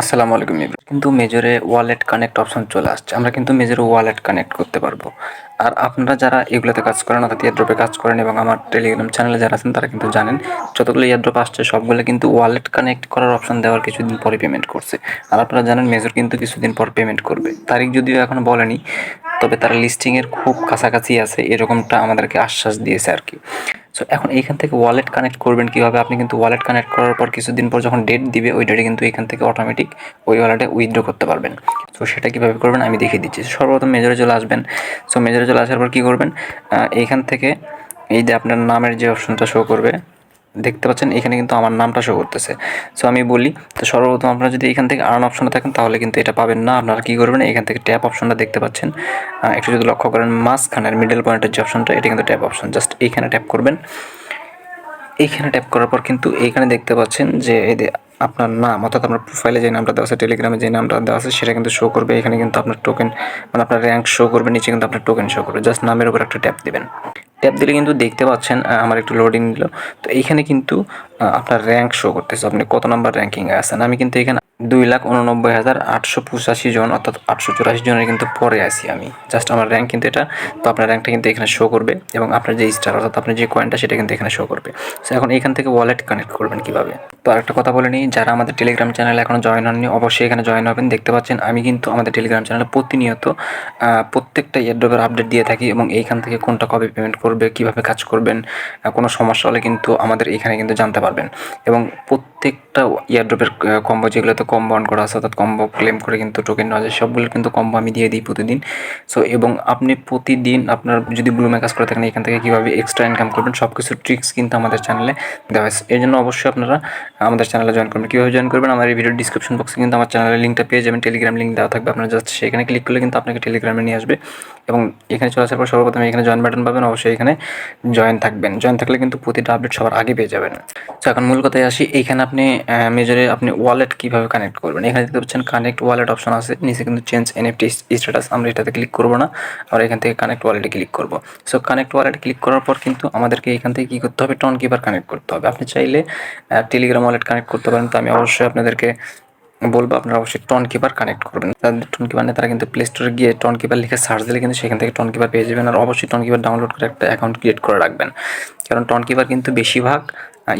আসসালামু আলাইকুম এভরিওয়ান। কিন্তু মেজরে ওয়ালেট কানেক্ট অপশন চলে আসছে। আমরা কিন্তু মেজরে ওয়ালেট কানেক্ট করতে পারবো। আর আপনারা যারা এগুলোতে কাজ করেন অর্থাৎ এয়ারড্রপে কাজ করেন এবং আমার টেলিগ্রাম চ্যানেলে যারা আছেন তারা কিন্তু জানেন যতগুলো এয়ারড্রপ আসছে সবগুলো কিন্তু ওয়ালেট কানেক্ট করার অপশন দেওয়ার কিছুদিন পরে পেমেন্ট করছে। আর আপনারা জানেন মেজর কিন্তু কিছুদিন পর পেমেন্ট করবে। তারিখ যদিও এখনো বলেনি, তবে তারা লিস্টিংয়ের খুব কাছাকাছি আছে এরকমটা আমাদেরকে আশ্বাস দিয়েছে আর কি। সো এখন এইখান থেকে ওয়ালেট কানেক্ট করবেন কীভাবে? আপনি কিন্তু ওয়ালেট কানেক্ট করার পর কিছুদিন পর যখন ডেট দিবে ওই ডেটে কিন্তু এখান থেকে অটোমেটিক ওই ওয়ালেটে উইথড্র করতে পারবেন। সো সেটা কীভাবে করবেন আমি দেখিয়ে দিচ্ছি। সর্বপ্রথম মেজরে চলে আসবেন। সো মেজরে চলে আসার পর কী করবেন, এইখান থেকে এই যে আপনার নামের যে অপশনটা শো করবে দেখতে পাচ্ছেন, এখানে কিন্তু আমার নামটা শো করতেছে। সো আমি বলি, তো সর্বপ্রথম আপনারা যদি এখান থেকে আর্ন অপশনে থাকেন তাহলে কিন্তু এটা পাবেন না। আপনারা কী করবেন, এখান থেকে ট্যাপ অপশনটা দেখতে পাচ্ছেন, একটু যদি লক্ষ্য করেন মাঝখানের মিডল পয়েন্টের যে অপশনটা এটা কিন্তু ট্যাপ অপশন, জাস্ট এইখানে ট্যাপ করবেন। এইখানে ট্যাপ করার পর কিন্তু এইখানে দেখতে পাচ্ছেন যে এই যে আপনার নাম অর্থাৎ আপনার প্রোফাইলে যে নামটা দেওয়া আছে, টেলিগ্রামে যে নামটা দেওয়া আছে সেটা কিন্তু শো করবে। এখানে কিন্তু আপনার টোকেন মানে আপনার র্যাঙ্ক শো করবে, নিচে কিন্তু আপনার টোকেন শো করবে। জাস্ট নামের উপর একটা ট্যাপ দেবেন। ট্যাপ দিলে কিন্তু দেখতে পাচ্ছেন আমার একটু লোডিং নিল। তো এইখানে কিন্তু আপনার র্যাঙ্ক শো করতেছে, আপনি কত নাম্বার র্যাঙ্কিংয়ে আছেন। আমি কিন্তু এখানে 2,89,885 জন অর্থাৎ 884 জনের কিন্তু পরে আছি আমি। জাস্ট আমার র্যাঙ্ক কিন্তু এটা। তো আপনার র্যাঙ্কটা কিন্তু এখানে শো করবে এবং আপনার যে স্টার অর্থাৎ আপনার যে কয়েনটা সেটা কিন্তু এখানে শো করবে। সো এখন এখান থেকে ওয়ালেট কানেক্ট করবেন কীভাবে? তো আরেকটা কথা বলে নিই, যারা আমাদের টেলিগ্রাম চ্যানেলে এখনও জয়েন হননি অবশ্যই এখানে জয়েন হবেন। দেখতে পাচ্ছেন আমি কিন্তু আমাদের টেলিগ্রাম চ্যানেলে প্রতিনিয়ত প্রত্যেকটা এয়ারড্রপের আপডেট দিয়ে থাকি এবং এইখান থেকে কোনটা কবে পেমেন্ট করবে, কীভাবে কাজ করবেন, কোনো সমস্যা হলে কিন্তু আমাদের এখানে কিন্তু জানতে পারবেন। এবং প্রত্যেকটা এয়ারড্রপের কম্বো যেগুলোতে কম্বো অন করা আছে অর্থাৎ কম্বো ক্লেম করে কিন্তু টোকেন নেওয়া যায় সবগুলো কিন্তু কম্বো আমি দিয়ে দিই প্রতিদিন। সো এবং আপনি প্রতিদিন আপনার যদি ব্লুমে কাজ করে থাকেন এখান থেকে কীভাবে এক্সট্রা ইনকাম করবেন সব কিছু ট্রিক্স কিন্তু আমাদের চ্যানেলে দেওয়া আছে। এর জন্য অবশ্যই আপনারা আমাদের চ্যানেলে জয়েন করবেন। কীভাবে জয়েন করবেন, আমার এই ভিডিওর ডিসক্রিপশন বক্সে কিন্তু আমার চ্যানেলের লিঙ্কটা পেয়ে যাবেন, টেলিগ্রাম লিঙ্ক দেওয়া থাকবে। আপনারা জাস্ট সেখানে ক্লিক করলে কিন্তু আপনাকে টেলিগ্রামে নিয়ে আসবে এবং এখানে চলে আসার পর সর্বপ্রথম এখানে জয়েন বাটন পাবেন, অবশ্যই এখানে জয়েন থাকবেন। জয়েন থাকলে কিন্তু প্রতিটা আপডেট সবার আগে পেয়ে যাবেন। তো এখন মূল কথায় আসি, এইখানে আপনি মেজরে আপনি ওয়ালেট কীভাবে কানেক্ট করবেন। এখানে দেখতে পাচ্ছেন কানেক্ট ওয়ালেট অপশন আছে, নিচে কিন্তু চেঞ্জ এনএফটি স্ট্যাটাস, আমরা এটাতে ক্লিক করবো না, আমরা এখান থেকে কানেক্ট ওয়ালেটে ক্লিক করবো। সো কানেক্ট ওয়ালেটে ক্লিক করার পর কিন্তু আমাদেরকে এখান থেকে কী করতে হবে, টন কিপার কানেক্ট করতে হবে। আপনি চাইলে টেলিগ্রাম ওয়ালেট কানেক্ট করতে পারেন, তো আমি অবশ্যই আপনাদেরকে বলবো আপনারা অবশ্যই টন কিপার কানেক্ট করবেন। যাদের টন কিপার নেই তারা কিন্তু প্লে স্টোরে গিয়ে টন কিপার লিখে সার্চ দিলে কিন্তু সেখান থেকে টন কিপার পেয়ে যাবেন। আর অবশ্যই টন কিপার ডাউনলোড করে একটা অ্যাকাউন্ট ক্রিয়েট করে রাখবেন, কারণ টন কিপার কিন্তু বেশিরভাগ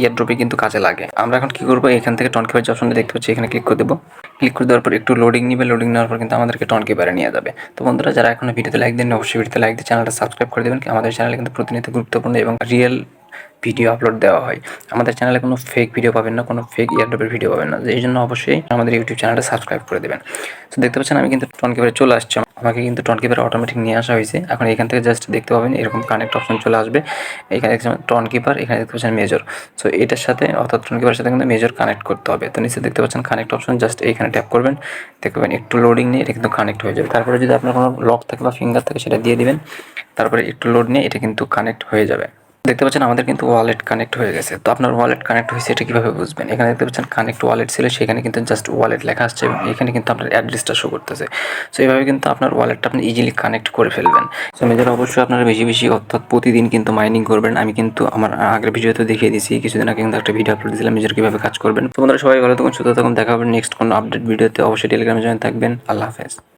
এয়ারড্রপে কিন্তু কাজে লাগে। আমরা এখন কী করবো, এখান থেকে টন কিপার যে অপশনটা দেখতে পাচ্ছি এখানে ক্লিক করে দেবো। ক্লিক করে দেওয়ার পর একটু লোডিং নিবে, লোডিং নেওয়ার পর কিন্তু আমাদেরকে টন কিপারে নিয়ে যাবে। তো বন্ধুরা যারা এখনো ভিডিওতে লাইক দেন অবশ্যই ভিডিওতে লাইক দিয়ে চ্যানেলটা সাবস্ক্রাইব করে দেবেন। আমাদের চ্যানেলে কিন্তু প্রতিনিয়ত গুরুত্বপূর্ণ এবং রিয়েল ভিডিও আপলোড দেওয়া হয়। আমাদের চ্যানেলে কোনো ফেক ভিডিও পাবেন না, কোনো ফেক এয়ারড্রপের ভিডিও পাবেন না। এই জন্য অবশ্যই আমাদের ইউটিউব চ্যানেলটা সাবস্ক্রাইব করে দেবেন। তো দেখতে পাচ্ছেন আমি কিন্তু টন কিপারে চলে আসছি, আমাকে কিন্তু টন কিপারে অটোমেটিক নিয়ে আসা হয়েছে। এখন এখান থেকে জাস্ট দেখতে পাবেন এরকম কানেক্ট অপশন চলে আসবে। এখানে দেখতে পাচ্ছেন টন কিপার, এখানে দেখতে পাচ্ছেন মেজর। সো এটার সাথে অর্থাৎ টন কিপারের সাথে কিন্তু মেজর কানেক্ট করতে হবে। তো নিচে দেখতে পাচ্ছেন কানেক্ট অপশন, জাস্ট এইখানে ট্যাপ করবেন, দেখতে পাবেন একটু লোডিং নিয়ে এটা কিন্তু কানেক্ট হয়ে যাবে। তারপরে যদি আপনার কোনো লক থাকে বা ফিঙ্গার থাকে সেটা দিয়ে দিবেন, তারপরে একটু লোড নিয়ে এটা কিন্তু কানেক্ট হয়ে যাবে। দেখতে পাচ্ছেন আমাদের কিন্তু ওয়ালেট কানেক্ট হয়ে গেছে। তো আপনার ওয়ালেট কানেক্ট হয়েছে এটা কীভাবে বুঝবেন? এখানে দেখতে পাচ্ছেন কানেক্ট ওয়ালেট ছিল, সেখানে কিন্তু জাস্ট ওয়ালেট লেখা আসছে এবং এখানে কিন্তু আপনার অ্যাড্রেসটা শো করতেছে। সো এইভাবে কিন্তু আপনার ওয়ালেটটা আপনি ইজিলি কানেক্ট করে ফেলবেন। সো মেজর অবশ্যই আপনারা বেশি বেশি অর্থাৎ প্রতিদিন কিন্তু মাইনিং করবেন। আমি কিন্তু আমার আগের ভিডিওতে দেখিয়ে দিয়েছি, কিছুদিন আগে কিন্তু একটা ভিডিও আপলোড দিয়েছিলাম মেজর কীভাবে কাজ করবেন। তো বন্ধুরা সবাই ভালো থাকুন, সুস্থ থাকুন, দেখা হবে নেক্সট কোনো আপডেট ভিডিওতে। অবশ্যই টেলিগ্রামে জয়েন থাকবেন। আল্লাহ হাফেজ।